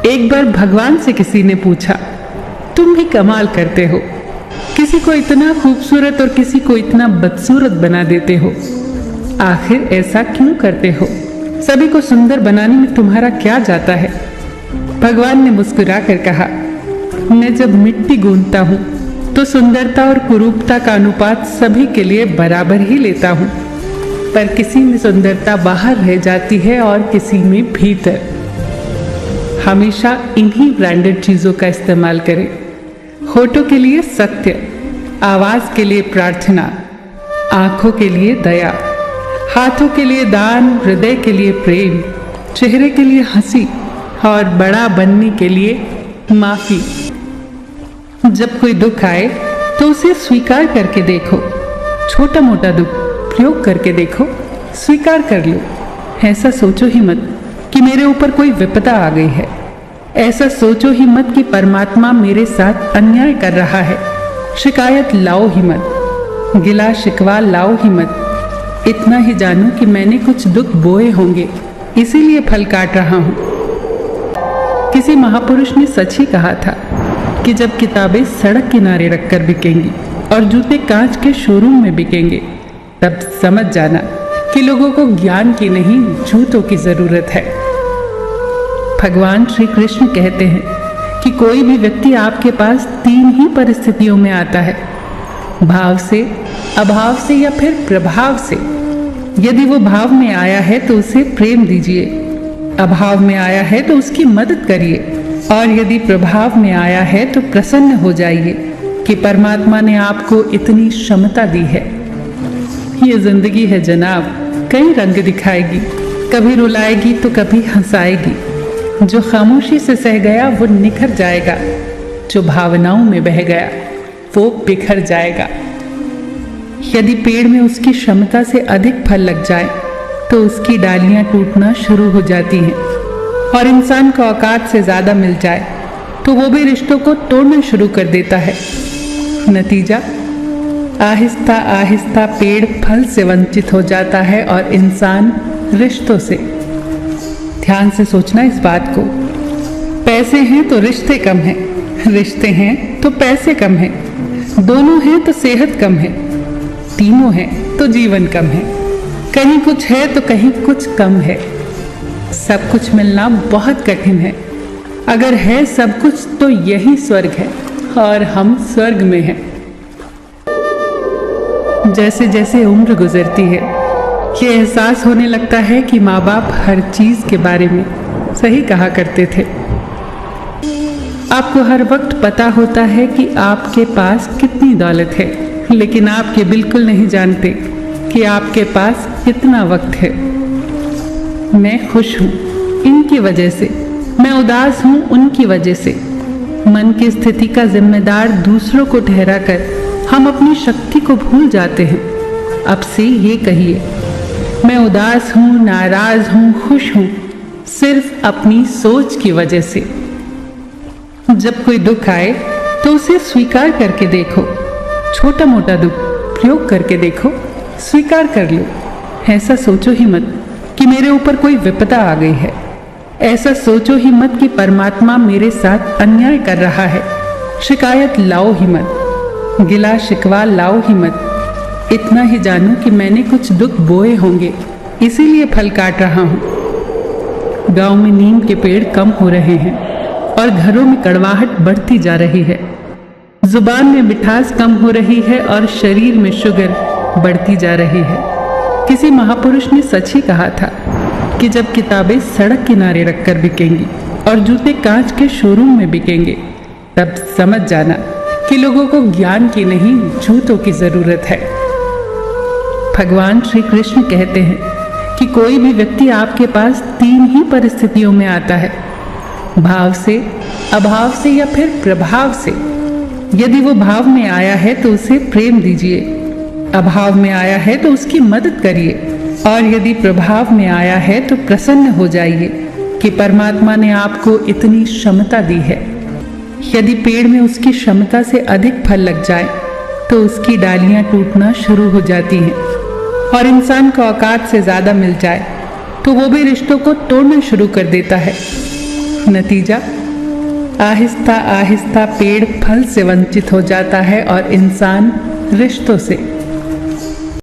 एक बार भगवान से किसी ने पूछा, तुम भी कमाल करते हो, किसी को इतना खूबसूरत और किसी को इतना बदसूरत बना देते हो, आखिर ऐसा क्यों करते हो? सभी को सुंदर बनाने में तुम्हारा क्या जाता है? भगवान ने मुस्कुराकर कहा, मैं जब मिट्टी गूंथता हूँ तो सुंदरता और कुरूपता का अनुपात सभी के लिए बराबर ही लेता हूँ, पर किसी में सुंदरता बाहर रह जाती है और किसी में भीतर। हमेशा इन्हीं ब्रांडेड चीज़ों का इस्तेमाल करें। होठों के लिए सत्य, आवाज़ के लिए प्रार्थना, आँखों के लिए दया, हाथों के लिए दान, हृदय के लिए प्रेम, चेहरे के लिए हंसी और बड़ा बनने के लिए माफ़ी। जब कोई दुख आए तो उसे स्वीकार करके देखो। छोटा मोटा दुख प्रयोग करके देखो, स्वीकार कर लो। ऐसा सोचो ही मत कि मेरे ऊपर कोई विपदा आ गई है। ऐसा सोचो ही मत कि परमात्मा मेरे साथ अन्याय कर रहा है। शिकायत लाओ ही मत, गिला शिकवा लाओ ही मत। इतना ही जानो कि मैंने कुछ दुख बोए होंगे, इसीलिए फल काट रहा हूँ। किसी महापुरुष ने सच ही कहा था कि जब किताबें सड़क किनारे रखकर बिकेंगी और जूते कांच के शोरूम में बिकेंगे, तब समझ जाना कि लोगों को ज्ञान की नहीं, जूतों की जरूरत है। भगवान श्री कृष्ण कहते हैं कि कोई भी व्यक्ति आपके पास 3 ही परिस्थितियों में आता है, भाव से, अभाव से या फिर प्रभाव से। यदि वो भाव में आया है तो उसे प्रेम दीजिए, अभाव में आया है तो उसकी मदद करिए, और यदि प्रभाव में आया है तो प्रसन्न हो जाइए कि परमात्मा ने आपको इतनी क्षमता दी है। ये जिंदगी है जनाब, कई रंग दिखाएगी, कभी रुलाएगी तो कभी हंसाएगी। जो खामोशी से सह गया वो निखर जाएगा, जो भावनाओं में बह गया वो बिखर जाएगा। यदि पेड़ में उसकी क्षमता से अधिक फल लग जाए तो उसकी डालियां टूटना शुरू हो जाती हैं, और इंसान को औकात से ज़्यादा मिल जाए तो वो भी रिश्तों को तोड़ना शुरू कर देता है। नतीजा, आहिस्ता आहिस्ता पेड़ फल से वंचित हो जाता है और इंसान रिश्तों से। ध्यान से सोचना इस बात को। पैसे हैं तो रिश्ते कम हैं, रिश्ते हैं तो पैसे कम हैं, दोनों हैं तो सेहत कम है, तीनों हैं तो जीवन कम है। कहीं कुछ है तो कहीं कुछ कम है। सब कुछ मिलना बहुत कठिन है। अगर है सब कुछ तो यही स्वर्ग है, और हम स्वर्ग में हैं। जैसे जैसे उम्र गुजरती है, ये एहसास होने लगता है कि माँ बाप हर चीज़ के बारे में सही कहा करते थे। आपको हर वक्त पता होता है कि आपके पास कितनी दौलत है, लेकिन आप ये बिल्कुल नहीं जानते कि आपके पास कितना वक्त है। मैं खुश हूँ इनकी वजह से, मैं उदास हूँ उनकी वजह से। मन की स्थिति का जिम्मेदार दूसरों को ठहराकर हम अपनी शक्ति को भूल जाते हैं। अब से ये कहिए, मैं उदास हूँ, नाराज हूँ, खुश हूँ, सिर्फ अपनी सोच की वजह से। जब कोई दुख आए तो उसे स्वीकार करके देखो। छोटा मोटा दुख प्रयोग करके देखो, स्वीकार कर लो। ऐसा सोचो ही मत कि मेरे ऊपर कोई विपदा आ गई है। ऐसा सोचो ही मत कि परमात्मा मेरे साथ अन्याय कर रहा है। शिकायत लाओ ही मत, गिला शिकवा लाओ ही मत। इतना ही जानो कि मैंने कुछ दुख बोए होंगे, इसीलिए फल काट रहा हूँ। गांव में नीम के पेड़ कम हो रहे हैं और घरों में कड़वाहट बढ़ती जा रही है। जुबान में मिठास कम हो रही है और शरीर में शुगर बढ़ती जा रही है। किसी महापुरुष ने सच ही कहा था कि जब किताबें सड़क किनारे रखकर बिकेंगी और जूते कांच के शोरूम में बिकेंगे, तब समझ जाना कि लोगों को ज्ञान की नहीं, जूतों की जरूरत है। भगवान श्री कृष्ण कहते हैं कि कोई भी व्यक्ति आपके पास 3 ही परिस्थितियों में आता है, भाव से, अभाव से या फिर प्रभाव से। यदि वो भाव में आया है तो उसे प्रेम दीजिए, अभाव में आया है तो उसकी मदद करिए, और यदि प्रभाव में आया है तो प्रसन्न हो जाइए कि परमात्मा ने आपको इतनी क्षमता दी है। यदि पेड़ में उसकी क्षमता से अधिक फल लग जाए तो उसकी डालियां टूटना शुरू हो जाती हैं, और इंसान को औकात से ज़्यादा मिल जाए तो वो भी रिश्तों को तोड़ना शुरू कर देता है। नतीजा, आहिस्ता आहिस्ता पेड़ फल से वंचित हो जाता है और इंसान रिश्तों से।